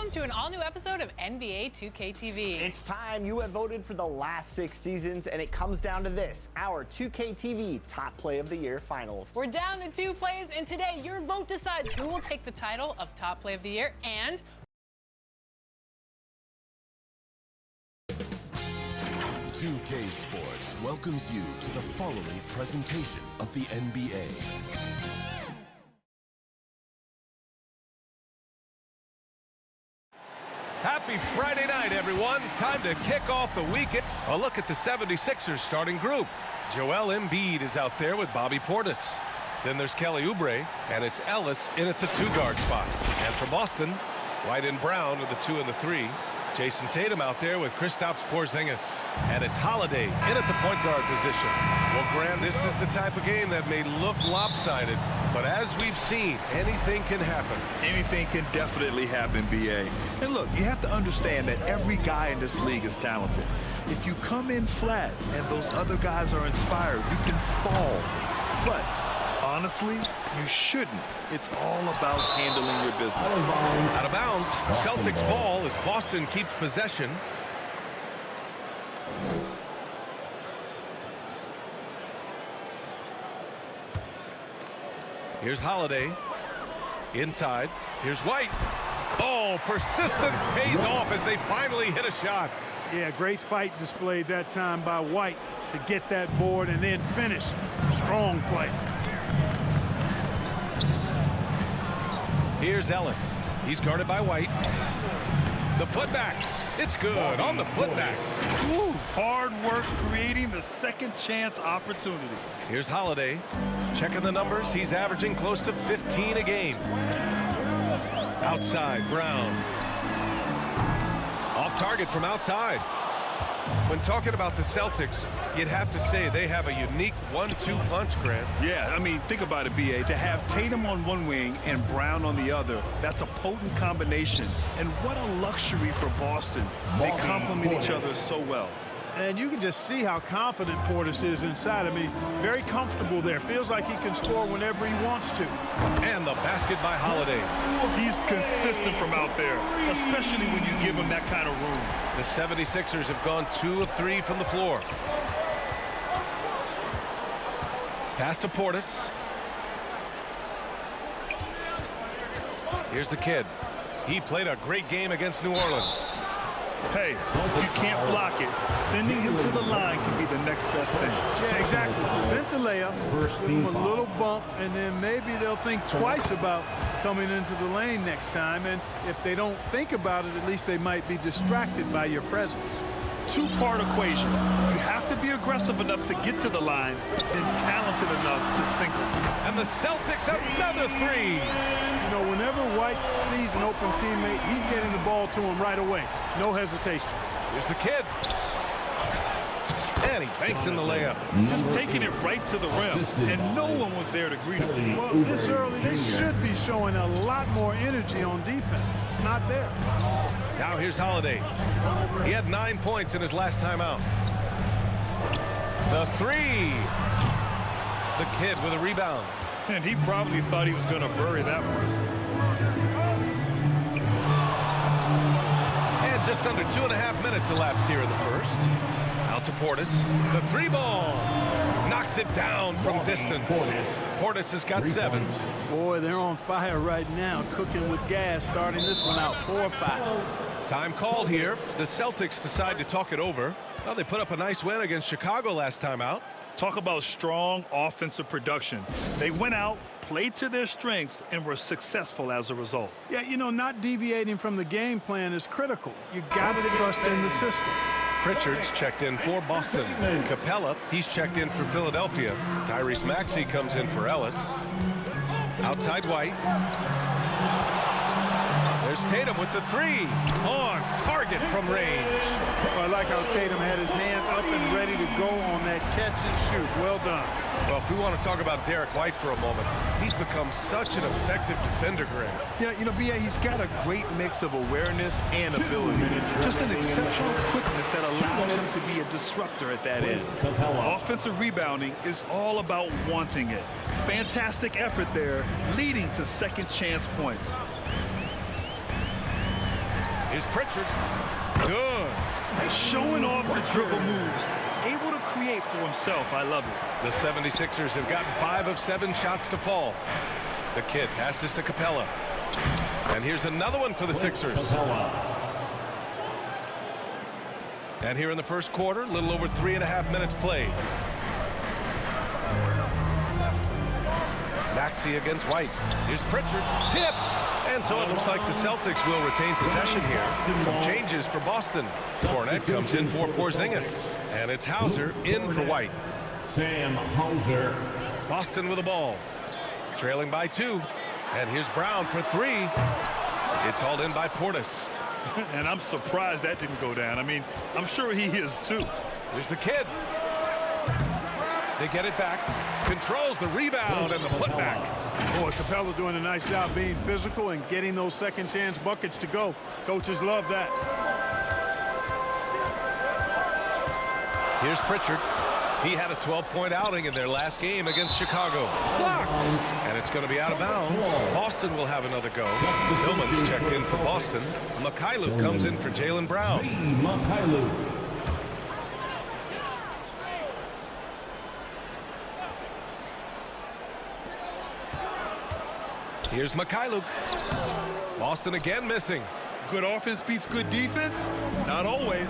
welcome to an all-new episode of NBA 2K TV. It's time. You have voted for the last 6 seasons, and it comes down to this, our 2K TV Top Play of the Year Finals. We're down to 2 plays, and today your vote decides who will take the title of Top Play of the Year and 2K Sports welcomes you to the following presentation of the NBA. Happy Friday night, everyone. Time to kick off the weekend. A look at the 76ers starting group. Joel Embiid is out there with Bobby Portis. Then there's Kelly Oubre, and it's Ellis in at the 2-guard spot. And for Boston, White and Brown are the 2 and the 3. Jayson Tatum out there with Kristaps Porzingis. And it's Holiday in at the point guard position. Well, Graham, this is the type of game that may look lopsided, but as we've seen, anything can happen. Anything can definitely happen, B.A. And look, you have to understand that every guy in this league is talented. If you come in flat and those other guys are inspired, you can fall. But honestly, you shouldn't. It's all about handling your business. Out of bounds, Celtics ball as Boston keeps possession. Here's Holiday. Inside. Here's White. Oh, persistence pays off as they finally hit a shot. Yeah, great fight displayed that time by White to get that board and then finish. Strong play. Here's Ellis. He's guarded by White. The putback. It's good on the putback. Woo, hard work creating the second chance opportunity. Here's Holiday. Checking the numbers. He's averaging close to 15 a game. Outside, Brown. Off target from outside. When talking about the Celtics, you'd have to say they have a unique 1-2 punch, Grant. Yeah, I mean, think about it, B.A. To have Tatum on one wing and Brown on the other, that's a potent combination. And what a luxury for Boston. They complement each other so well. And you can just see how confident Portis is inside. I mean, very comfortable there. Feels like he can score whenever he wants to. And the basket by Holiday. He's consistent from out there, especially when you give him that kind of room. The 76ers have gone 2 of 3 from the floor. Pass to Portis. Here's the kid. He played a great game against New Orleans. Hey, you can't block it. Sending him to the line can be the next best thing. Yeah, exactly. Prevent the layup, give him a little bump, and then maybe they'll think twice about coming into the lane next time. And if they don't think about it, at least they might be distracted by your presence. Two-part equation. You have to be aggressive enough to get to the line, and talented enough to sink them. And the Celtics another 3. You know, whenever White sees an open teammate, he's getting the ball to him right away. No hesitation. Here's the kid. And he banks in the layup. Just taking it right to the rim, and no one was there to greet him. Well, this early, they should be showing a lot more energy on defense. It's not there. Now here's Holiday. He had 9 points in his last time out. The 3. The kid with a rebound. And he probably thought he was going to bury that one. And just under 2.5 minutes elapsed here in the first. Out to Portis. The 3 ball. Knocks it down from distance. Portis has got 7. Boy, they're on fire right now, cooking with gas, starting this one out 4-5. Time called here. The Celtics decide to talk it over. Well, they put up a nice win against Chicago last time out. Talk about strong offensive production. They went out, played to their strengths, and were successful as a result. Yeah, you know, not deviating from the game plan is critical. You got to trust in the system. Pritchard's checked in for Boston. Capella, he's checked in for Philadelphia. Tyrese Maxey comes in for Ellis. Outside White. There's Tatum with the 3. On target from range. Well, I like how Tatum had his hands up and ready to go on that catch and shoot. Well done. Well, if we want to talk about Derek White for a moment, he's become such an effective defender, Graham. Yeah, you know, B.A., he's got a great mix of awareness and ability. Just an exceptional quickness that allows him to be a disruptor at that end. Offensive rebounding is all about wanting it. Fantastic effort there, leading to second chance points. Here's Pritchard. Good. Showing off the dribble moves. Able to create for himself. I love it. The 76ers have gotten 5 of 7 shots to fall. The kid passes to Capella. And here's another one for the Sixers. And here in the first quarter, a little over 3.5 minutes played. Maxey against White. Here's Pritchard. Tipped. And so it looks like the Celtics will retain possession here. Some changes for Boston. Cornette comes in for Porzingis. And it's Hauser in for White. Sam Hauser. Boston with the ball. Trailing by 2. And here's Brown for 3. It's hauled in by Portis. And I'm surprised that didn't go down. I mean, I'm sure he is too. Here's the kid. They get it back. Controls the rebound and the putback. Boy, Capella doing a nice job being physical and getting those second chance buckets to go. Coaches love that. Here's Pritchard. He had a 12-point outing in their last game against Chicago. Blocked. And it's going to be out of bounds. Boston will have another go. Tillman's checked in for Boston. Mikhailuk comes in for Jaylen Brown. Mikhailuk. Here's Mikhailuk. Boston again missing. Good offense beats good defense? Not always.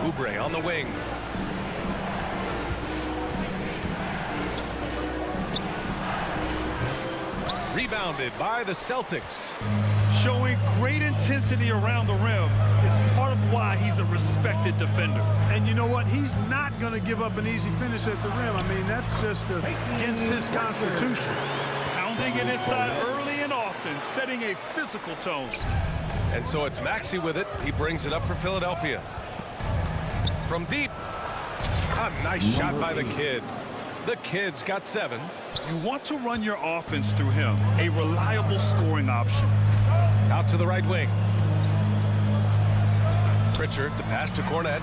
Oubre on the wing. Rebounded by the Celtics. Showing great intensity around the rim is part of why he's a respected defender. And you know what? He's not going to give up an easy finish at the rim. I mean, that's just against his constitution. Pounding it inside early and often, setting a physical tone. And so it's Maxey with it. He brings it up for Philadelphia. From deep. A nice shot by the kid. The kid's got 7. You want to run your offense through him. A reliable scoring option. Out to the right wing. Pritchard, the pass to Cornette.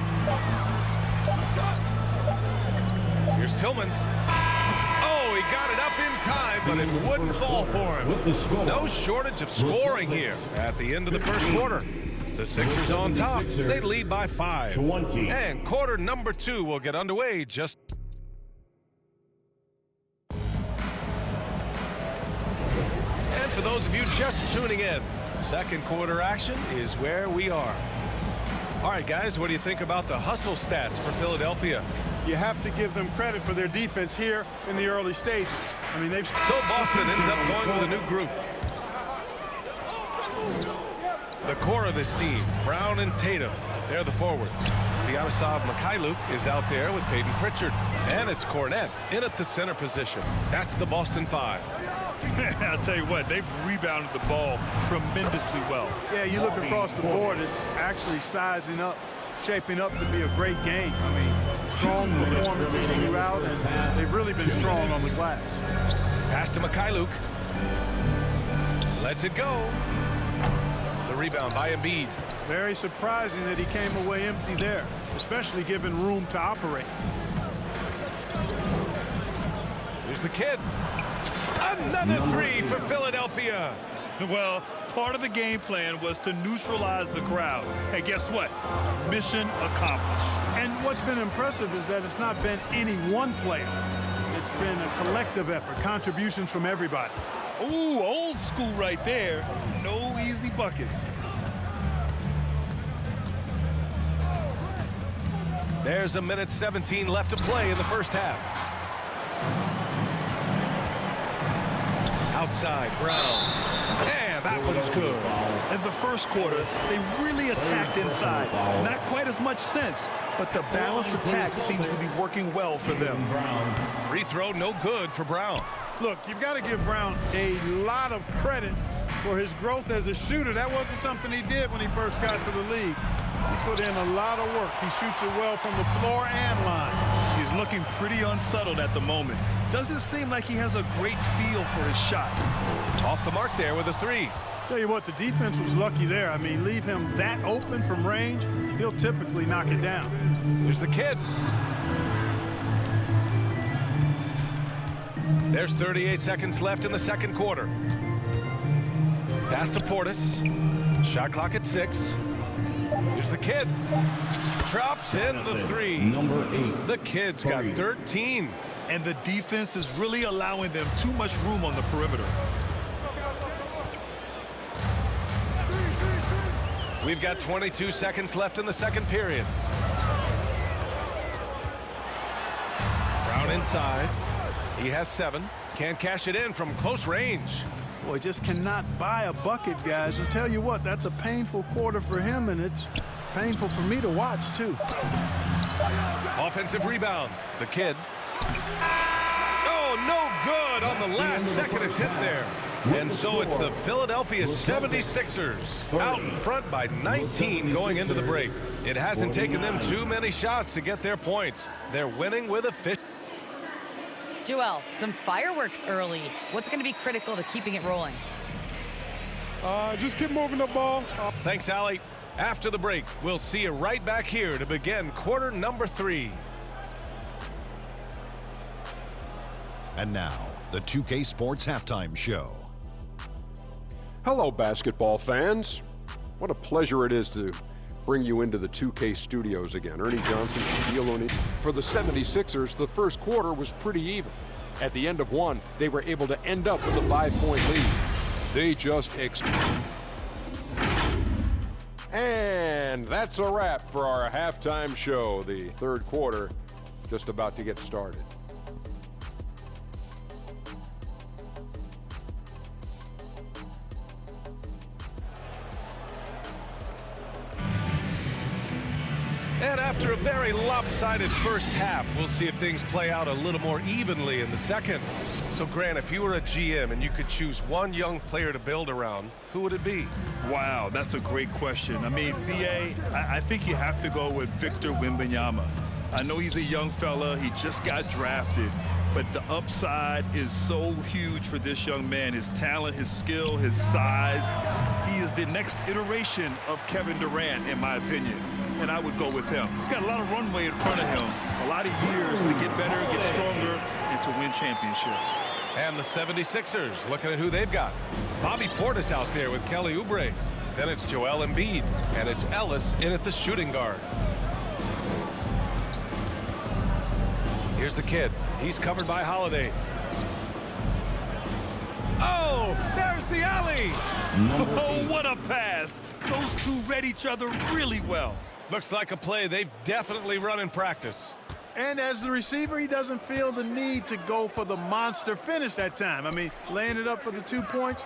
Here's Tillman. Oh, he got it up in time, but it wouldn't fall for him. No shortage of scoring here at the end of the first quarter. The Sixers on top. They lead by 5. And quarter number 2 will get underway just... And for those of you just tuning in, second quarter action is where we are. All right, guys, what do you think about the hustle stats for Philadelphia? You have to give them credit for their defense here in the early stages. I mean, they've... So Boston ends up going with a new group. The core of this team, Brown and Tatum, they're the forwards. Vyacheslav Mikhailuk is out there with Peyton Pritchard. And it's Cornette in at the center position. That's the Boston 5. I'll tell you what, they've rebounded the ball tremendously well. Yeah, you look across the board, it's actually sizing up, shaping up to be a great game. I mean, strong performances throughout, and they've really been strong on the glass. Pass to Mikhailuk. Lets it go. The rebound by Embiid. Very surprising that he came away empty there, especially given room to operate. Here's the kid. Another 3 for Philadelphia. Well, part of the game plan was to neutralize the crowd. Hey, guess what? Mission accomplished. And what's been impressive is that it's not been any one player. It's been a collective effort, contributions from everybody. Ooh, old school right there. No easy buckets. There's 1:17 left to play in the first half. Outside, Brown. And that one's good. In the first quarter, they really attacked inside. Not quite as much sense, but the balanced attack seems to be working well for them. Free throw no good for Brown. Look, you've got to give Brown a lot of credit for his growth as a shooter. That wasn't something he did when he first got to the league. He put in a lot of work. He shoots it well from the floor and line. He's looking pretty unsettled at the moment. Doesn't seem like he has a great feel for his shot. Off the mark there with a 3. Tell you what, the defense was lucky there. I mean, leave him that open from range, he'll typically knock it down. Here's the kid. There's 38 seconds left in the second quarter. Pass to Portis. Shot clock at 6. Here's the kid. Drops in the 3. Number 8. The kid's got 13. And the defense is really allowing them too much room on the perimeter. We've got 22 seconds left in the second period. Brown inside. He has 7. Can't cash it in from close range. Boy, just cannot buy a bucket, guys. I'll tell you what, that's a painful quarter for him, and it's painful for me to watch, too. Offensive rebound. The kid. Oh, no good on the last second attempt there. And so it's the Philadelphia 76ers out in front by 19 going into the break. It hasn't taken them too many shots to get their points. They're winning with a Joel, some fireworks early. What's going to be critical to keeping it rolling? Just keep moving the ball. Thanks, Allie. After the break, we'll see you right back here to begin quarter number 3. And now, the 2K Sports Halftime Show. Hello, basketball fans. What a pleasure it is to bring you into the 2K studios again. Ernie Johnson, Shaquille O'Neal. For the 76ers, the first quarter was pretty even. At the end of one, they were able to end up with a 5-point lead. They just And that's a wrap for our halftime show. The third quarter just about to get started. And after a very lopsided first half, we'll see if things play out a little more evenly in the second. So, Grant, if you were a GM and you could choose one young player to build around, who would it be? Wow, that's a great question. I mean, VA, I think you have to go with Victor Wembanyama. I know he's a young fella. He just got drafted. But the upside is so huge for this young man. His talent, his skill, his size. He is the next iteration of Kevin Durant, in my opinion. And I would go with him. He's got a lot of runway in front of him. A lot of years to get better, get stronger, and to win championships. And the 76ers, looking at who they've got. Bobby Portis out there with Kelly Oubre. Then it's Joel Embiid. And it's Ellis in at the shooting guard. Here's the kid. He's covered by Holiday. Oh, there's the alley. Oh, what a pass. Those two read each other really well. Looks like a play they've definitely run in practice. And as the receiver, he doesn't feel the need to go for the monster finish that time. I mean, laying it up for the 2 points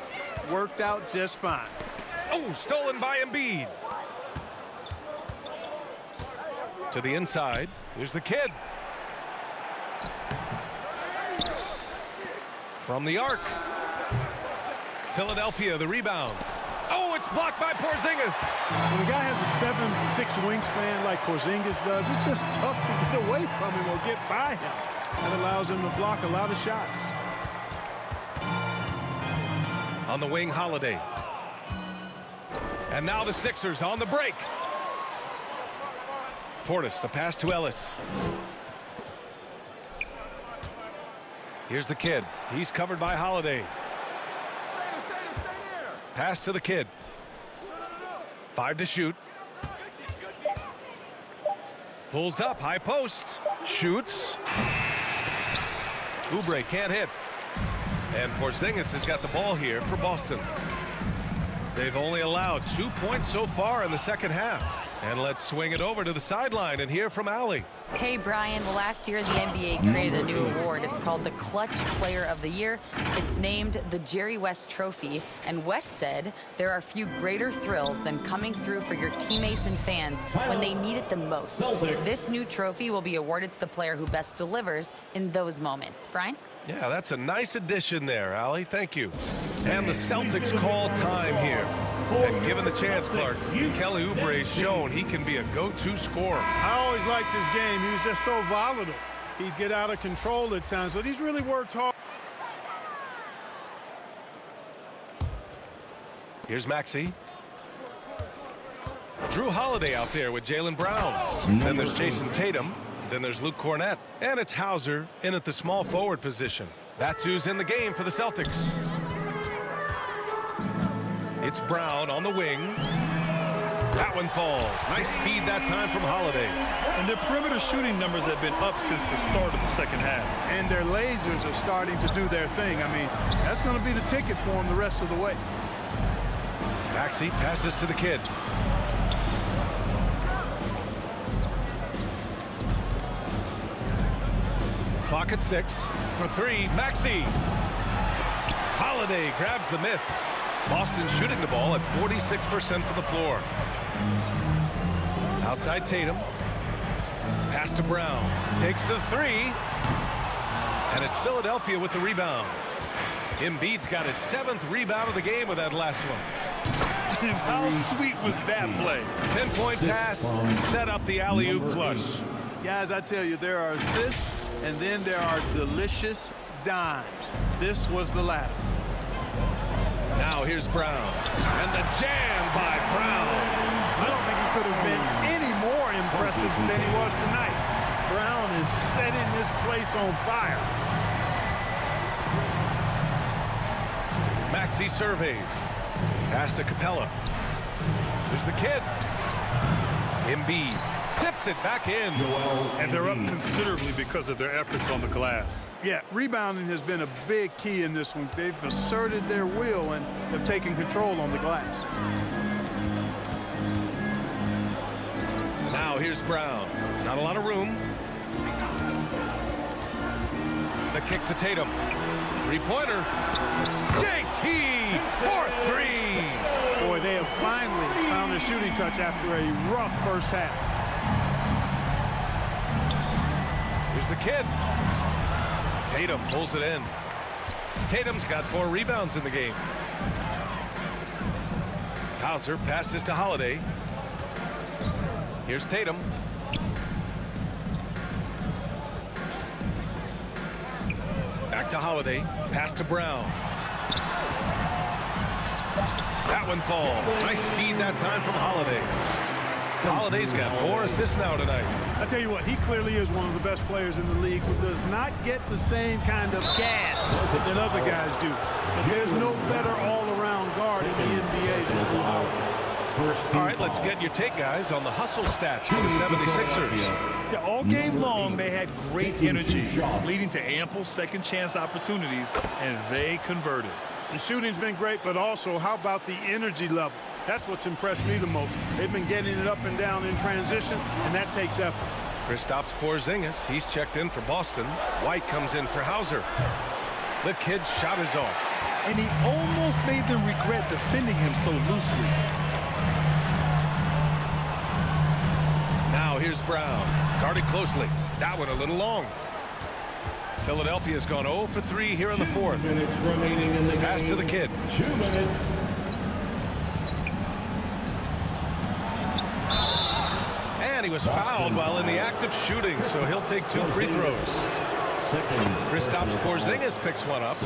worked out just fine. Oh, stolen by Embiid. To the inside. Here's the kid. From the arc. Philadelphia, the rebound. Oh, it's blocked by Porzingis. When a guy has a 7'6" wingspan like Porzingis does, it's just tough to get away from him or get by him. That allows him to block a lot of shots. On the wing, Holiday. And now the Sixers on the break. Portis, the pass to Ellis. Here's the kid. He's covered by Holiday. Pass to the kid. 5 to shoot. Pulls up, high post. Shoots. Oubre can't hit. And Porzingis has got the ball here for Boston. They've only allowed 2 points so far in the second half. And let's swing it over to the sideline and hear from Allie. Hey, Brian. Well, last year the NBA created a new award. It's called the Clutch Player of the Year. It's named the Jerry West Trophy. And West said there are few greater thrills than coming through for your teammates and fans when they need it the most. This new trophy will be awarded to the player who best delivers in those moments. Brian? Yeah, that's a nice addition there, Allie. Thank you. And the Celtics call time here. And given the chance, Clark, Kelly Oubre's shown he can be a go-to scorer. I always liked his game. He was just so volatile. He'd get out of control at times, but he's really worked hard. Here's Maxey. Drew Holiday out there with Jaylen Brown. Then there's Jayson Tatum. Then there's Luke Cornett. And it's Hauser in at the small forward position. That's who's in the game for the Celtics. It's Brown on the wing. That one falls. Nice feed that time from Holiday. And their perimeter shooting numbers have been up since the start of the second half. And their lasers are starting to do their thing. I mean, that's going to be the ticket for them the rest of the way. Maxey passes to the kid. Clock at 6. For 3, Maxey. Holiday grabs the miss. Boston shooting the ball at 46% for the floor. Outside Tatum. Pass to Brown. Takes the 3. And it's Philadelphia with the rebound. Embiid's got his 7th rebound of the game with that last one. How sweet was that play? Pinpoint pass, set up the alley-oop flush. Guys, I tell you, there are assists, and then there are delicious dimes. This was the latter. Now here's Brown, and the jam by Brown. I don't think he could have been any more impressive than he was tonight. Brown is setting this place on fire. Maxey surveys. Pass to Capella. There's the kid. Embiid tips it back in. And they're up considerably because of their efforts on the glass. Yeah, rebounding has been a big key in this one. They've asserted their will and have taken control on the glass. Now here's Brown. Not a lot of room. The kick to Tatum. Three-pointer. JT for 3. Boy, they have finally found their shooting touch after a rough first half. Here's the kid. Tatum pulls it in. Tatum's got 4 rebounds in the game. Hauser passes to Holiday. Here's Tatum. Back to Holiday. Pass to Brown. That one falls. Nice feed that time from Holiday. Holiday's got 4 assists now tonight. I tell you what, he clearly is one of the best players in the league who does not get the same kind of gas that other guys do. But there's no better all-around guard in the NBA than Drew Holiday. All right, let's get your take, guys, on the hustle stats for the 76ers. Yeah, all game long, they had great energy, leading to ample second-chance opportunities, and they converted. The shooting's been great, but also, how about the energy level? That's what's impressed me the most. They've been getting it up and down in transition, and that takes effort. Kristaps Porzingis, he's checked in for Boston. White comes in for Hauser. The kid's shot is off. And he almost made them regret defending him so loosely. Now here's Brown. Guarded closely. That one a little long. Philadelphia's gone 0 for 3 here in the 4th. Pass to the kid. 2 minutes. And he was fouled while in the act of shooting, so he'll take 2 free throws. Kristaps Porzingis picks one up.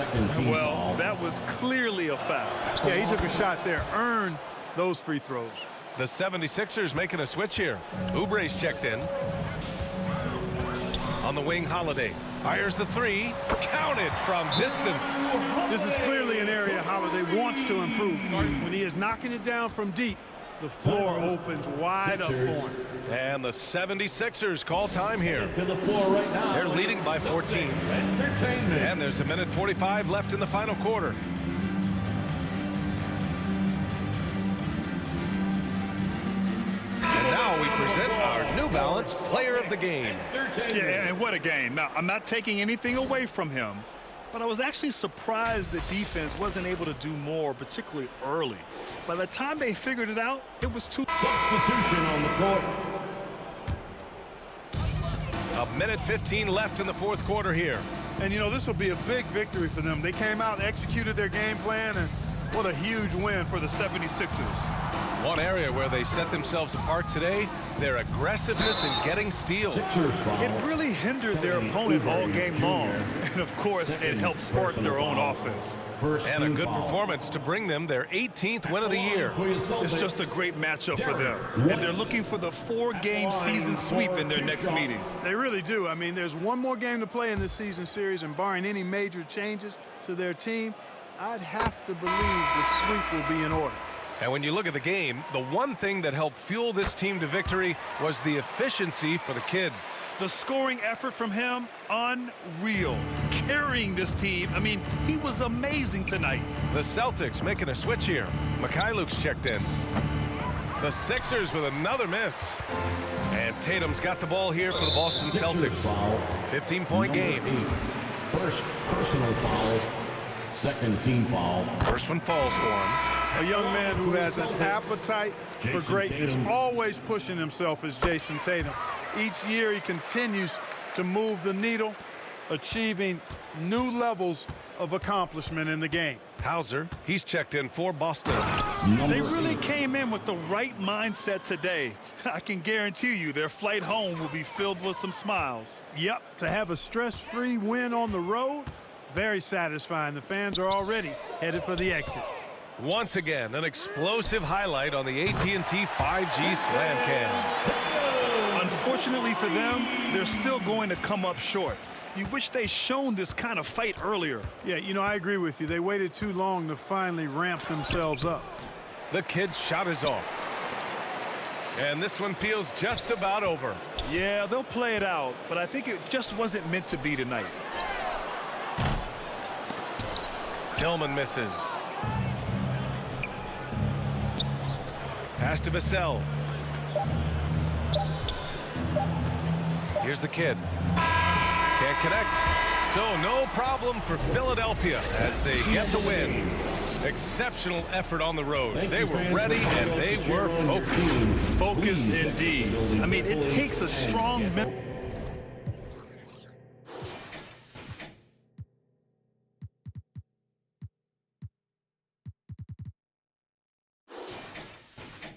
Well, that was clearly a foul. Yeah, he took a shot there. Earned those free throws. The 76ers making a switch here. Oubre's checked in. On the wing, Holiday fires the 3. Counted from distance. This is clearly an area Holiday wants to improve. When he is knocking it down from deep, the floor opens wide up for him. And the 76ers call time here. To the floor right now. They're leading by 14. And there's 1:45 left in the final quarter. And now we present our New Balance Player of the Game. Yeah, and what a game. Now, I'm not taking anything away from him, but I was actually surprised the defense wasn't able to do more, particularly early. By the time they figured it out, it was too... Substitution on the court. 1:15 left in the 4th quarter here. And, you know, this will be a big victory for them. They came out, executed their game plan, and what a huge win for the 76ers. One area where they set themselves apart today, their aggressiveness in getting steals. It really hindered their opponent all game long. And, of course, it helped spark their own offense. And a good performance to bring them their 18th win of the year. It's just a great matchup for them. And they're looking for the 4-game season sweep in their next meeting. They really do. I mean, there's one more game to play in this season series, and barring any major changes to their team, I'd have to believe the sweep will be in order. And when you look at the game, the one thing that helped fuel this team to victory was the efficiency for the kid. The scoring effort from him, unreal. Carrying this team, I mean, he was amazing tonight. The Celtics making a switch here. Mikhailuk's checked in. The Sixers with another miss. And Tatum's got the ball here for the Boston Celtics. 15-point game. 8. First personal foul. Second team foul. First one falls for him. A young man who has an appetite for greatness, always pushing himself is Jayson Tatum. Each year he continues to move the needle, achieving new levels of accomplishment in the game. Hauser, he's checked in for Boston. They really came in with the right mindset today. I can guarantee you their flight home will be filled with some smiles. Yep, to have a stress-free win on the road, very satisfying. The fans are already headed for the exits. Once again, an explosive highlight on the AT&T 5G Slam Cam. Unfortunately for them, they're still going to come up short. You wish they'd shown this kind of fight earlier. Yeah, you know, I agree with you. They waited too long to finally ramp themselves up. The kid's shot is off. And this one feels just about over. Yeah, they'll play it out, but I think it just wasn't meant to be tonight. Tillman misses. Pass to Vassell. Here's the kid. Can't connect. So no problem for Philadelphia as they get the win. Exceptional effort on the road. They were ready and they were focused. Focused indeed. I mean, it takes a strong